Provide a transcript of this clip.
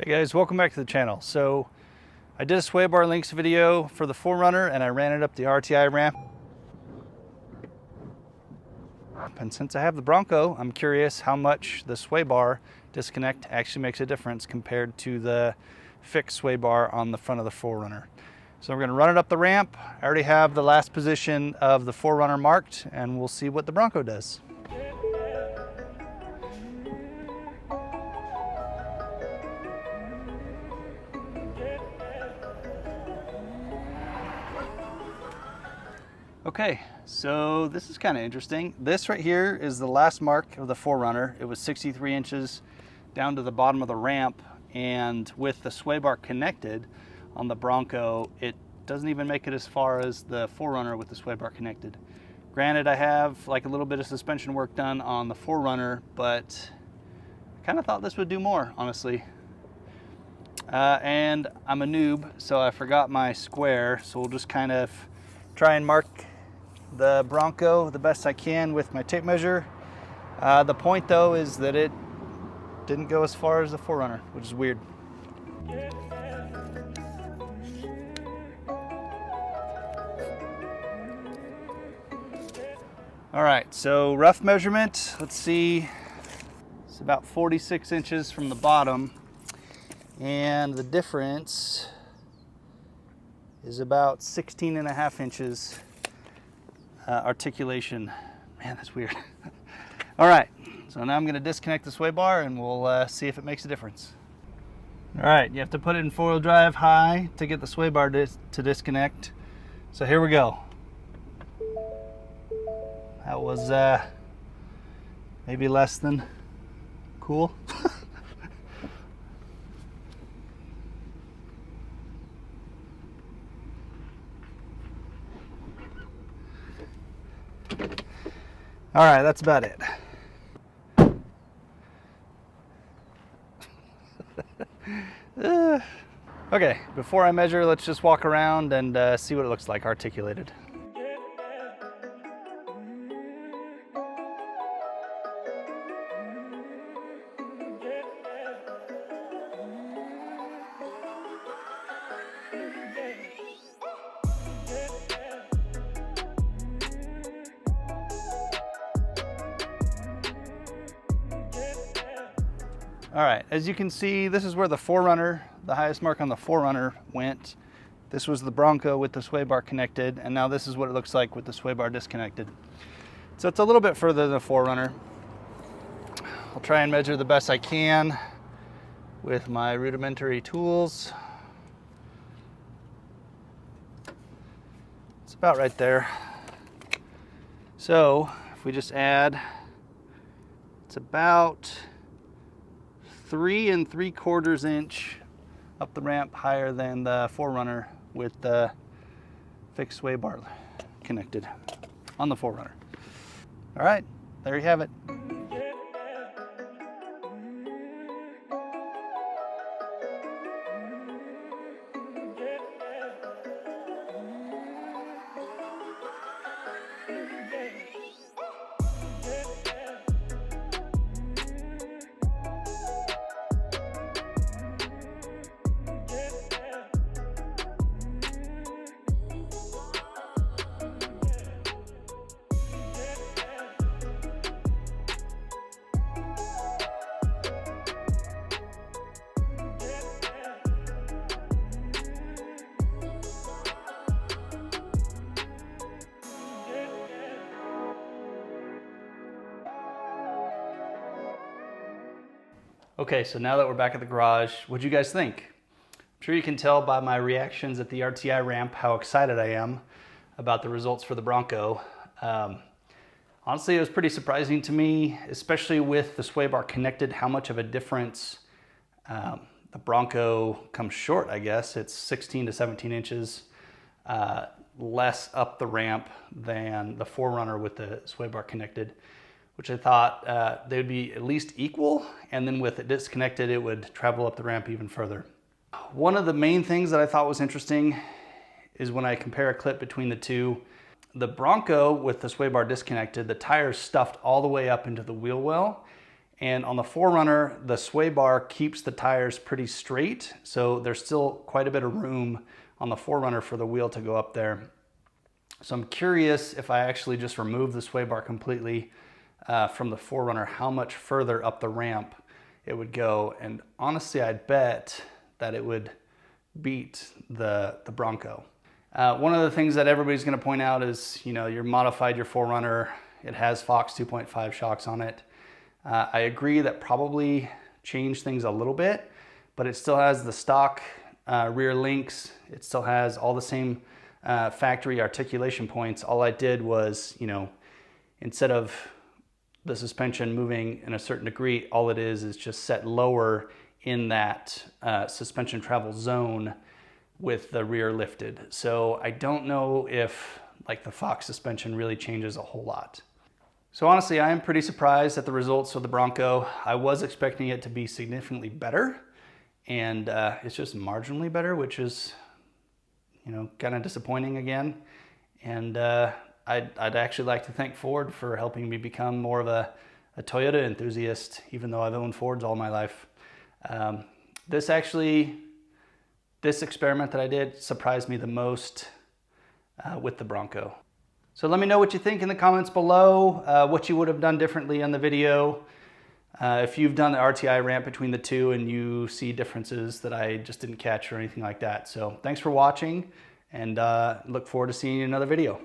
Hey guys, welcome back to the channel. So I did a sway bar links video for the 4Runner and I ran it up the RTI ramp. And since I have the Bronco, I'm curious how much the sway bar disconnect actually makes a difference compared to the fixed sway bar on the front of the 4Runner. So we're going to run it up the ramp. I already have the last position of the 4Runner marked and we'll see what the Bronco does. Okay, so this is kind of interesting. This right here is the last mark of the 4Runner. It was 63 inches down to the bottom of the ramp, and with the sway bar connected on the Bronco, it doesn't even make it as far as the 4Runner with the sway bar connected. Granted, I have like a little bit of suspension work done on the 4Runner, but I kind of thought this would do more, honestly. And I'm a noob, so I forgot my square, so we'll just kind of try and mark the Bronco the best I can with my tape measure. The point though is that it didn't go as far as the 4Runner, which is weird. All right, so rough measurement, let's see, it's about 46 inches from the bottom, and the difference is about 16 and a half inches articulation. Man, that's weird. All right, so now I'm going to disconnect the sway bar and we'll see if it makes a difference. All right, you have to put it in 4-wheel drive high to get the sway bar to disconnect. So here we go. That was maybe less than cool. All right, that's about it. Okay, before I measure, let's just walk around and see what it looks like articulated. All right, as you can see, this is where the 4Runner, the highest mark on the 4Runner went. This was the Bronco with the sway bar connected, and now this is what it looks like with the sway bar disconnected. So it's a little bit further than the 4Runner. I'll try and measure the best I can with my rudimentary tools. It's about right there. So if we just add, it's about 3 3/4 inch up the ramp higher than the 4Runner with the fixed sway bar connected on the 4Runner. All right, there you have it. Okay, so now that we're back at the garage, what'd you guys think? I'm sure you can tell by my reactions at the RTI ramp how excited I am about the results for the Bronco. Honestly, it was pretty surprising to me, especially with the sway bar connected, how much of a difference the Bronco comes short, I guess. It's 16 to 17 inches less up the ramp than the 4Runner with the sway bar connected, which I thought they would be at least equal, and then with it disconnected, it would travel up the ramp even further. One of the main things that I thought was interesting is when I compare a clip between the two, the Bronco with the sway bar disconnected, the tires stuffed all the way up into the wheel well, And on the 4Runner, the sway bar keeps the tires pretty straight, so there's still quite a bit of room on the 4Runner for the wheel to go up there. So I'm curious if I actually just remove the sway bar completely from the 4Runner, how much further up the ramp it would go. And honestly, I'd bet that it would beat the Bronco. One of the things that everybody's gonna point out is, you modified your 4Runner, it has Fox 2.5 shocks on it. I agree that probably changed things a little bit, but it still has the stock rear links. It still has all the same factory articulation points. All I did was, instead of the suspension moving in a certain degree, all it is just set lower in that suspension travel zone with the rear lifted. So I don't know if like the Fox suspension really changes a whole lot. So honestly, I am pretty surprised at the results of the Bronco. I was expecting it to be significantly better, and it's just marginally better, which is, kind of disappointing again. And I'd actually like to thank Ford for helping me become more of a Toyota enthusiast, even though I've owned Fords all my life. This experiment that I did surprised me the most with the Bronco. So let me know what you think in the comments below, what you would have done differently on the video. If you've done the RTI ramp between the two and you see differences that I just didn't catch or anything like that. So thanks for watching, and look forward to seeing you in another video.